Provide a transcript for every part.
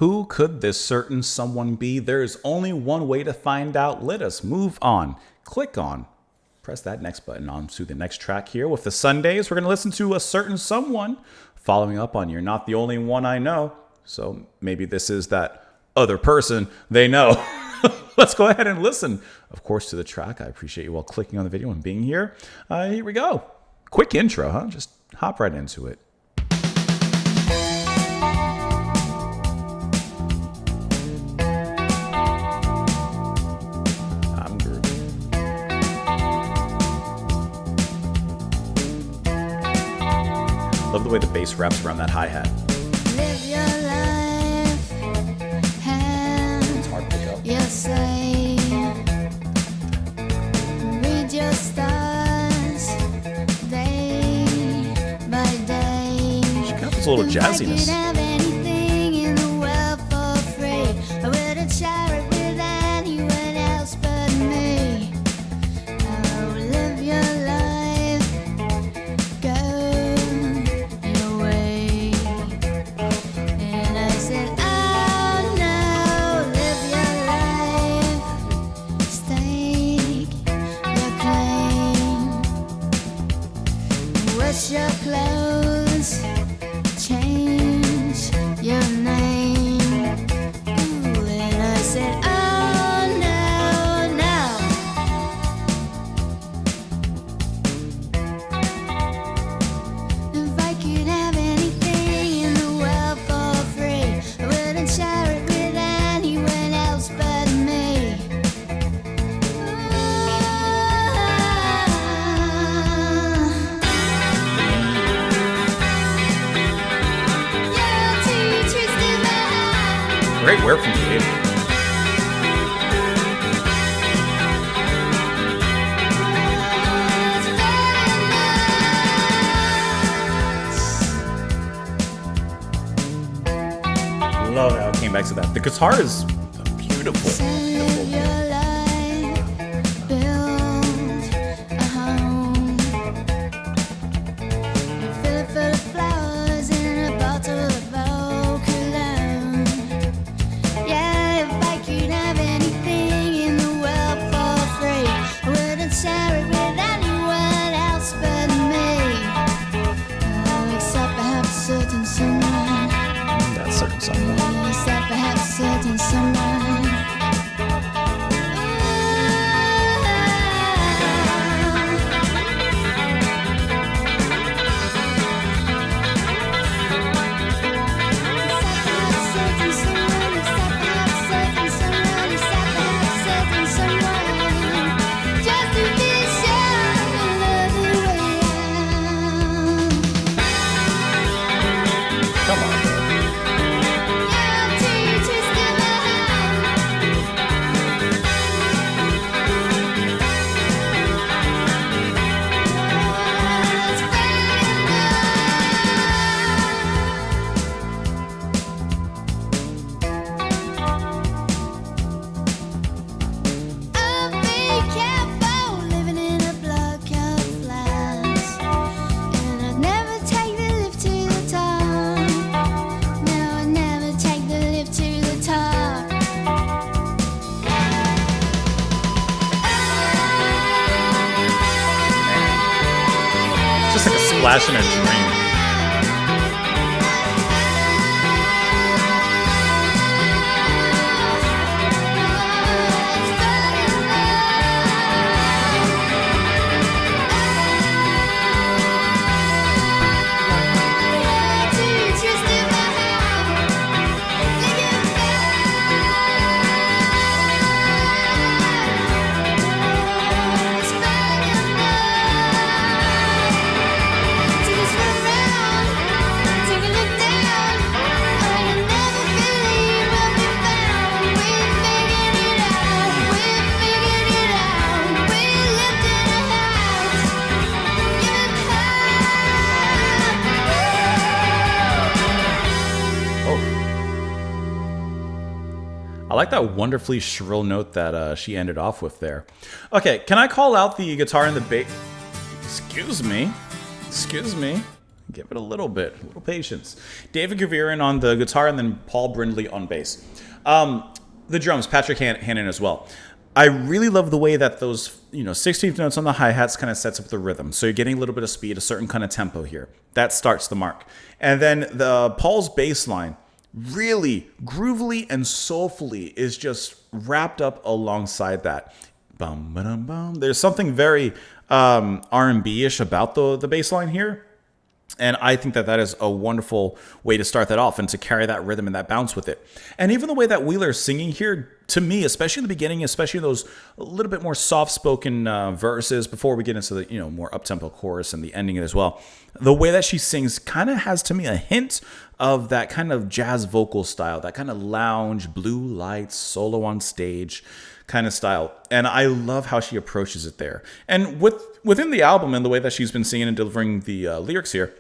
Who could this certain someone be? There is only one way to find out. Let us move on. Click on. Press that next button on to the next track here. With the Sundays, we're going to listen to a certain someone following up on You're Not the Only One I Know. So maybe this is that other person they know. Let's go ahead and listen, of course, to the track. I appreciate you all clicking on the video and being here. Here we go. Quick intro, huh? Just hop right into it. I'm groovy. Love the way the bass wraps around that hi-hat. Live your life, It's hard to pick up. you say. Read your stars, day by day. She kind of has a little If I jazziness. could have anything in the world for free, I wouldn't share it with anyone else but me. Oh, live your life, go your way. And I said, oh no, live your life, stake your claim. Wash your clothes, change your name. Ooh, and I said, oh no, no. If I could have anything in the world for free, I wouldn't share it with anyone else but me. You're too twisted my heart. Great work from Dave. It's very much. Love how it came back to that. The guitar is beautiful. Live your life, build a home. Fill it full of flowers in a bottle of eau cologne. Yeah, if I could have anything in the world for free, I wouldn't share it with anyone else but me. Oh, except perhaps certain someone. That's certain someone. Except perhaps certain someone. Just to be sure of the way Come on, bro. I'm too twisted my heart. It's oh, be careful living in a block of flats. And I'd never take the lift to the top. No, I'd never take the lift to the top. It's just like a splash in a drink. I like that wonderfully shrill note that she ended off with there. Okay, can I call out the guitar and the bass? Excuse me. Give it a little patience. David Gaviran on the guitar, and then Paul Brindley on bass. The drums, Patrick Hannon as well. I really love the way that those 16th notes on the hi-hats kind of sets up the rhythm. So you're getting a little bit of speed, a certain kind of tempo here. That starts the mark. And then the Paul's bass line, really groovily and soulfully, is just wrapped up alongside that. Bum, ba-dum, bum. There's something very R&B-ish about the bass line here. And I think that is a wonderful way to start that off and to carry that rhythm and that bounce with it. And even the way that Wheeler's singing here, to me, especially in the beginning, especially those a little bit more soft-spoken verses before we get into the more up-tempo chorus and the ending as well, the way that she sings kind of has to me a hint of that kind of jazz vocal style, that kind of lounge, blue lights, solo on stage kind of style. And I love how she approaches it there. And within the album and the way that she's been singing and delivering the lyrics here,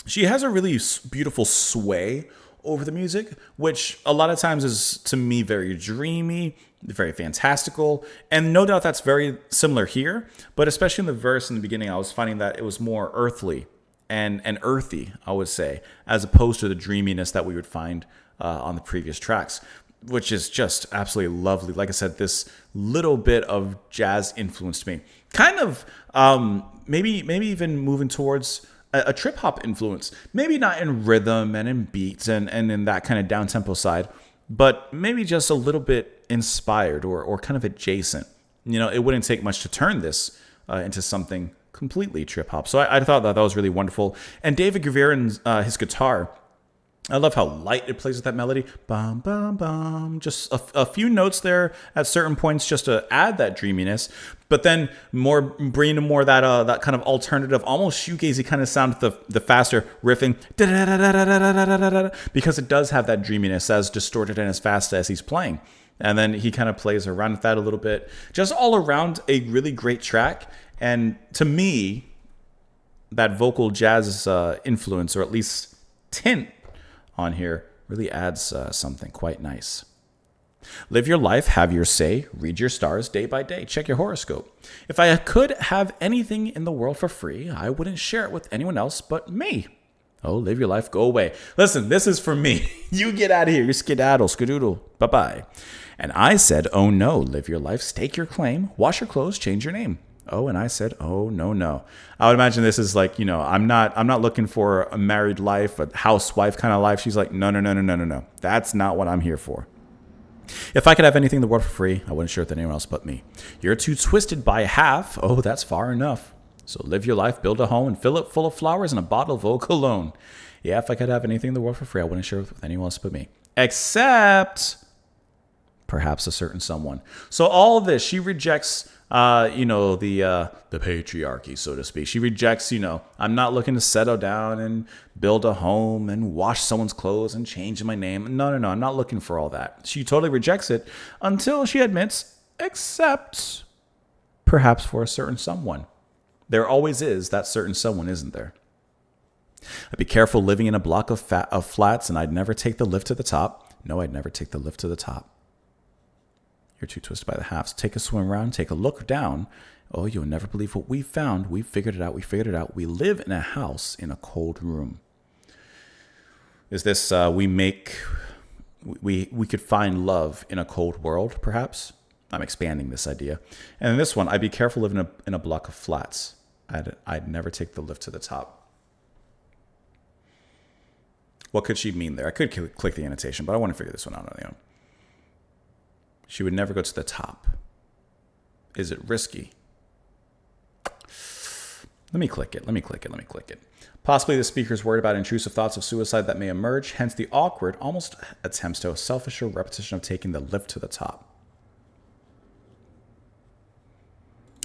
she has a really beautiful sway over the music, which a lot of times is, to me, very dreamy, very fantastical. And no doubt that's very similar here. But especially in the verse in the beginning, I was finding that it was more earthly and earthy, I would say, as opposed to the dreaminess that we would find on the previous tracks, which is just absolutely lovely. Like I said, this little bit of jazz influenced me. Kind of maybe even moving towards a trip hop influence, maybe not in rhythm and in beats and in that kind of down tempo side, but maybe just a little bit inspired or kind of adjacent. It wouldn't take much to turn this into something completely trip hop. So I thought that was really wonderful. And David Gaviran's his guitar, I love how light it plays with that melody. Bum, bum, bum. Just a few notes there at certain points just to add that dreaminess. But then bringing more of that kind of alternative, almost shoegazy kind of sound with the faster riffing. Because it does have that dreaminess as distorted and as fast as he's playing. And then he kind of plays around with that a little bit. Just all around a really great track. And to me, that vocal jazz influence, or at least tint, on here really adds something quite nice. Live your life, have your say, read your stars day by day, check your horoscope. If I could have anything in the world for free, I wouldn't share it with anyone else but me. Oh, live your life, go away. Listen, this is for me. You get out of here, you skedaddle, skadoodle, bye-bye. And I said, oh no, live your life, stake your claim, wash your clothes, change your name. Oh, and I said, oh, no. I would imagine this is like, I'm not looking for a married life, a housewife kind of life. She's like, no. That's not what I'm here for. If I could have anything in the world for free, I wouldn't share it with anyone else but me. You're too twisted by half. Oh, that's far enough. So live your life, build a home, and fill it full of flowers and a bottle of eau cologne. Yeah, if I could have anything in the world for free, I wouldn't share it with anyone else but me. Except perhaps a certain someone. So all of this, she rejects the patriarchy, so to speak. She rejects, I'm not looking to settle down and build a home and wash someone's clothes and change my name. No, I'm not looking for all that. She totally rejects it until she admits, except perhaps for a certain someone. There always is that certain someone, isn't there? I'd be careful living in a block of flats, and I'd never take the lift to the top. No, I'd never take the lift to the top. You're too twisted by the halves. Take a swim around, take a look down. Oh, you'll never believe what we found. We figured it out. We live in a house in a cold room. Is this we could find love in a cold world, perhaps? I'm expanding this idea. And in this one, I'd be careful living in a block of flats. I'd never take the lift to the top. What could she mean there? I could click the annotation, but I want to figure this one out on my own. She would never go to the top. Is it risky? Let me click it. Possibly the speaker's worried about intrusive thoughts of suicide that may emerge, hence the awkward, almost attempts to a selfish repetition of taking the lift to the top.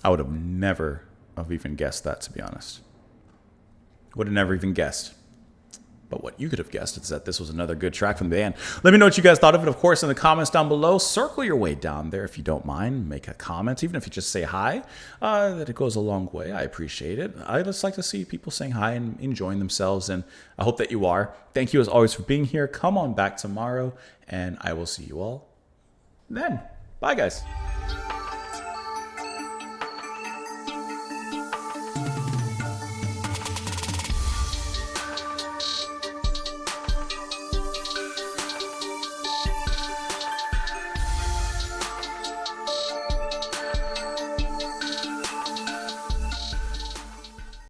I would have never even guessed that, to be honest. Would have never even guessed. But what you could have guessed is that this was another good track from the band. Let me know what you guys thought of it, of course, in the comments down below. Circle your way down there if you don't mind. Make a comment, even if you just say hi. That it goes a long way. I appreciate it. I just like to see people saying hi and enjoying themselves, and I hope that you are. Thank you, as always, for being here. Come on back tomorrow, and I will see you all then. Bye, guys.